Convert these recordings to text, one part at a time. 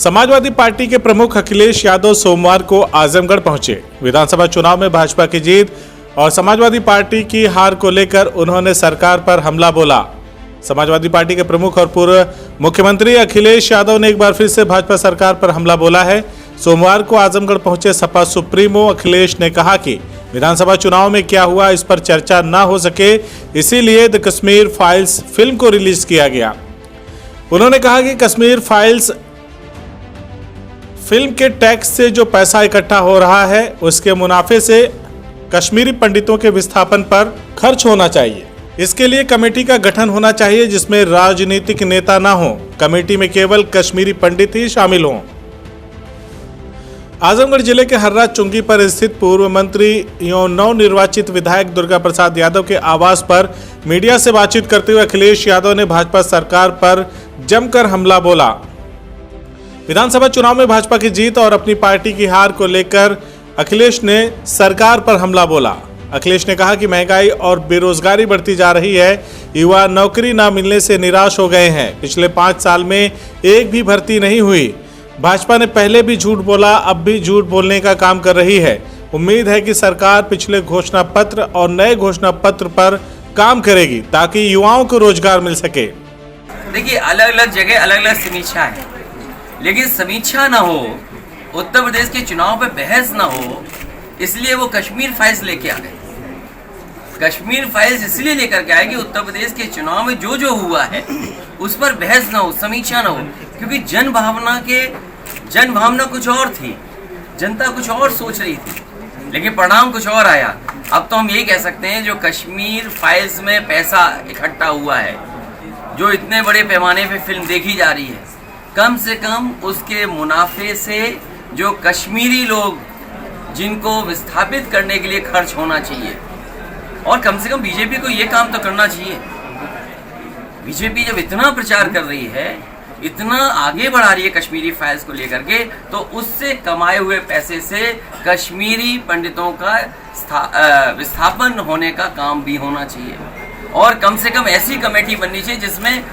Samajwadi party के प्रमुख अखिलेश यादव सोमवार को आजमगढ़ पहुंचे। विधानसभा चुनाव में भाजपा की जीत और समाजवादी पार्टी की हार को लेकर उन्होंने सरकार पर हमला बोला। समाजवादी पार्टी के प्रमुख और पूर्व मुख्यमंत्री अखिलेश यादव ने एक बार फिर से भाजपा सरकार पर हमला बोला है। सोमवार को आजमगढ़ पहुंचे सपा सुप्रीमो अखिलेश ने कहा कि विधानसभा चुनाव में क्या हुआ इस पर चर्चा न हो सके, इसीलिए द कश्मीर फाइल्स फिल्म को रिलीज किया गया। उन्होंने कहा कि कश्मीर फाइल्स फिल्म के टैक्स से जो पैसा इकट्ठा हो रहा है उसके मुनाफे से कश्मीरी पंडितों के विस्थापन पर खर्च होना चाहिए। इसके लिए कमेटी का गठन होना चाहिए जिसमें राजनीतिक नेता ना हो। कमेटी में केवल कश्मीरी पंडित ही शामिल हों। आजमगढ़ जिले के हर्रा चुंगी पर स्थित पूर्व मंत्री एवं नवनिर्वाचित विधायक दुर्गा प्रसाद यादव के आवास पर मीडिया से बातचीत करते हुए अखिलेश यादव ने भाजपा सरकार पर जमकर हमला बोला। विधानसभा चुनाव में भाजपा की जीत और अपनी पार्टी की हार को लेकर अखिलेश ने सरकार पर हमला बोला। अखिलेश ने कहा कि महंगाई और बेरोजगारी बढ़ती जा रही है। युवा नौकरी न मिलने से निराश हो गए हैं। पिछले 5 साल में एक भी भर्ती नहीं हुई। भाजपा ने पहले भी झूठ बोला, अब भी झूठ बोलने का काम कर रही है। उम्मीद है कि सरकार पिछले घोषणा पत्र और नए घोषणा पत्र पर काम करेगी ताकि युवाओं को रोजगार मिल सके। देखिए, अलग अलग जगह अलग अलग समीक्षा है, लेकिन समीक्षा ना हो, उत्तर प्रदेश के चुनाव पे बहस ना हो, इसलिए वो कश्मीर फाइल्स लेके आ गए। कश्मीर फाइल्स इसलिए लेकर के आए कि उत्तर प्रदेश के चुनाव में जो जो हुआ है उस पर बहस ना हो, समीक्षा ना हो, क्योंकि जन भावना कुछ और थी, जनता कुछ और सोच रही थी, लेकिन परिणाम कुछ और आया। अब तो हम यही कह सकते हैं जो कश्मीर फाइल्स में पैसा इकट्ठा हुआ है, जो इतने बड़े पैमाने पे फिल्म देखी जा रही है, कम से कम उसके मुनाफे से जो कश्मीरी लोग जिनको विस्थापित करने के लिए खर्च होना चाहिए, और कम से कम बीजेपी को ये काम तो करना चाहिए। बीजेपी जब इतना प्रचार कर रही है, इतना आगे बढ़ा रही है कश्मीरी फाइल्स को लेकर के, तो उससे कमाए हुए पैसे से कश्मीरी पंडितों का विस्थापन होने का काम भी होना चाहिए। और कम से कम ऐसी कमेटी बननी चाहिए जिसमें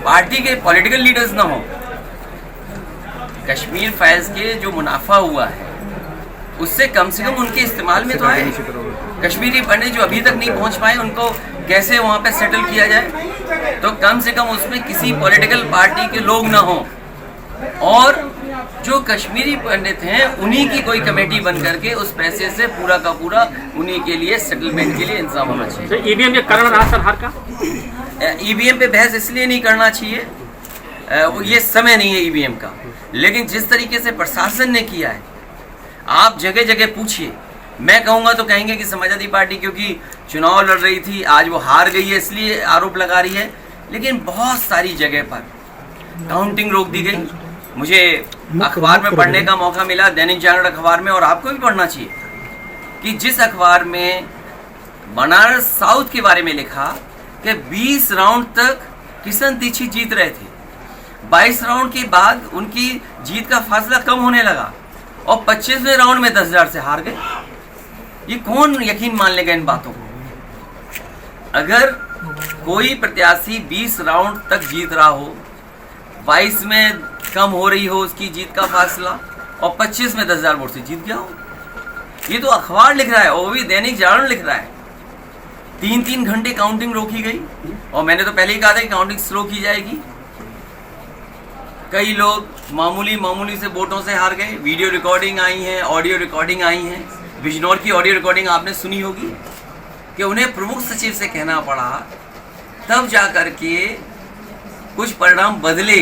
पार्टी के पॉलिटिकल लीडर्स ना हो। कश्मीर फाइल्स के जो मुनाफा हुआ है उससे कम से कम उनके इस्तेमाल में तो आए। कश्मीरी पंडित जो अभी तक नहीं पहुंच पाए उनको कैसे वहां पे सेटल किया जाए, तो कम से कम उसमें किसी पॉलिटिकल पार्टी के लोग ना हो, और जो कश्मीरी पंडित हैं उन्हीं की कोई कमेटी बन करके उस पैसे से पूरा का पूरा उन्हीं के लिए सेटलमेंट के लिए इंतजाम होना चाहिए। तो ईवीएम के कारण रहा सर हार का? ईवीएम पे बहस इसलिए नहीं करना चाहिए, ये समय नहीं है ईवीएम का, लेकिन जिस तरीके से प्रशासन ने किया है, आप जगह जगह पूछिए। मैं कहूँगा तो कहेंगे कि समाजवादी पार्टी क्योंकि चुनाव लड़ रही थी, आज वो हार गई है इसलिए आरोप लगा रही है, लेकिन बहुत सारी जगह पर काउंटिंग रोक दी गई। मुझे अखबार में पढ़ने का मौका मिला, दैनिक जागरण अखबार में, और आपको भी पढ़ना चाहिए कि जिस अखबार में बनारस साउथ के बारे में लिखा कि 20 राउंड तक किशन दीक्षित जीत रहे थे, 22 राउंड के बाद उनकी जीत का फासला कम होने लगा और 25वें राउंड में 10,000 से हार गए। ये कौन यकीन मान लेगा इन बातों को? अगर कोई प्रत्याशी 20 राउंड तक जीत रहा हो, 22 में कम हो रही हो उसकी जीत का फासला, और 25 में 10,000 वोट से जीत गया हो, ये तो अखबार लिख रहा है, और भी दैनिक जागरण लिख रहा है। 3-3 घंटे काउंटिंग रोकी गई, और मैंने तो पहले ही कहा था कि काउंटिंग स्लो की जाएगी। कई लोग मामूली से वोटों से हार गए। वीडियो रिकॉर्डिंग आई है, ऑडियो रिकॉर्डिंग आई है। बिजनौर की ऑडियो रिकॉर्डिंग आपने सुनी होगी कि उन्हें प्रमुख सचिव से कहना पड़ा, तब जा कर के कुछ परिणाम बदले,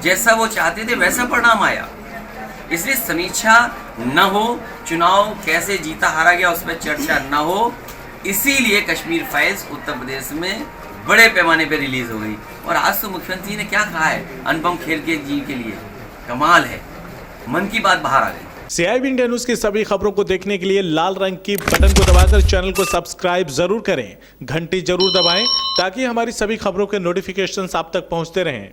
जैसा वो चाहते थे वैसा परिणाम आया। इसलिए समीक्षा न हो, चुनाव कैसे जीता हारा गया उस पर चर्चा न हो, इसीलिए कश्मीर फाइल्स उत्तर प्रदेश में बड़े पैमाने पर रिलीज हो गई। और आज तो मुख्यमंत्री ने क्या कहा है अनुपम खेर जी के लिए, कमाल है, मन की बात बाहर आ गई। CIB इंडिया न्यूज की सभी खबरों को देखने के लिए लाल रंग की बटन को दबाकर चैनल को सब्सक्राइब जरूर करें, घंटी जरूर दबाएं ताकि हमारी सभी खबरों के नोटिफिकेशंस आप तक पहुंचते रहें।